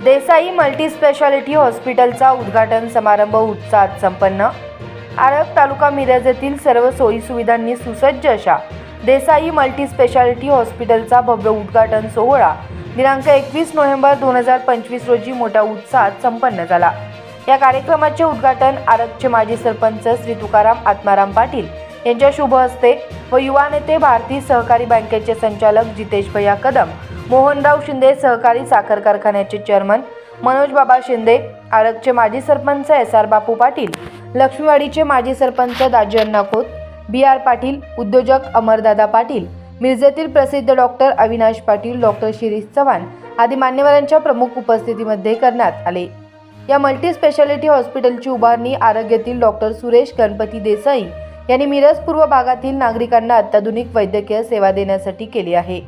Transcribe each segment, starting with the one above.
Desai multi speciality हॉस्पिटलचा उद्घाटन समारंभ उत्साहात संपन्न। आरग तालुका मिरज येथील सर्व सोयी सुविधांनी सुसज्ज अशा देसाई मल्टी स्पेशालिटी हॉस्पिटलचा भव्य उद्घाटन सोहळा दिनांक 21 नोव्हेंबर 2025 रोजी मोठ्या उत्साहात संपन्न झाला। या कार्यक्रमाचे उद्घाटन आरगचे माजी सरपंच श्री तुकाराम आत्माराम पाटील यांच्या शुभ हस्ते व युवा नेते भारतीय सहकारी बँकेचे संचालक जितेश भैया कदम, मोहनराव शिंदे सहकारी साखर कारखान्याचे चेअरमन मनोज बाबा शिंदे, आरगचे माजी सरपंच SR बापू पाटील, लक्ष्मीवाडीचे माजी सरपंच दाजी अण्णा खोत, BR पाटील, उद्योजक अमरदादा पाटील, मिरजेतील प्रसिद्ध डॉक्टर अविनाश पाटील, डॉक्टर शिरीष चव्हाण आदी मान्यवरांच्या प्रमुख उपस्थितीमध्ये करण्यात आले। या मल्टी स्पेशालिटी हॉस्पिटलची उभारणी आरग येथील डॉक्टर सुरेश गणपती देसाई यांनी मिरज पूर्व भागातील नागरिकांना अत्याधुनिक वैद्यकीय सेवा देण्यासाठी केली आहे।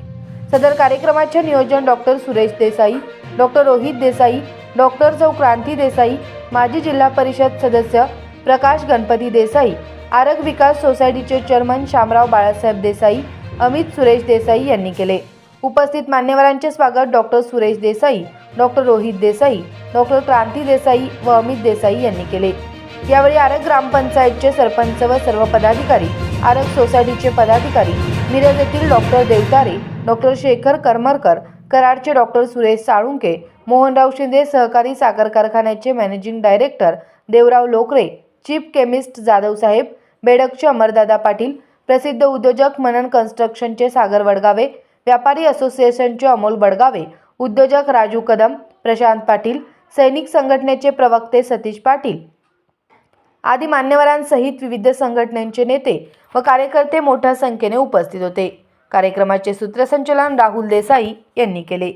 सदर कार्यक्रमाचे नियोजन doctor Suresh Desai, doctor Rohit Desai, doctor सौ क्रांती देसाई, माजी जिल्हा परिषद सदस्य प्रकाश गणपती देसाई, आरग विकास सोसायटीचे चेअरमन शामराव बाळासाहेब देसाई, अमित सुरेश देसाई यांनी केले। उपस्थित मान्यवरांचे स्वागत doctor Suresh Desai, doctor Rohit Desai, doctor Kranti Desai व अमित देसाई यांनी केले। यावेळी आरग ग्रामपंचायतचे सरपंच व सर्व पदाधिकारी, आरग सोसायटीचे पदाधिकारी, मिरज येथील डॉक्टर देवतारे, डॉक्टर शेखर करमरकर, कराडचे डॉक्टर सुरेश साळुंके, मोहनराव शिंदे सहकारी साखर कारखान्याचे managing director Devrao Lokre, chief chemist Jadhav saheb, बेडकचे अमरदादा पाटील, प्रसिद्ध उद्योजक मनन कन्स्ट्रक्शनचे सागर वडगावे, व्यापारी असोसिएशनचे अमोल बडगावे, उद्योजक राजू कदम, प्रशांत पाटील, सैनिक संघटनेचे प्रवक्ते सतीश पाटील आदी मान्यवरांसहित विविध संघटनांचे नेते व कार्यकर्ते मोठ्या संख्येने उपस्थित होते। कार्यक्रमाचे सूत्रसंचालन राहुल देसाई यांनी केले।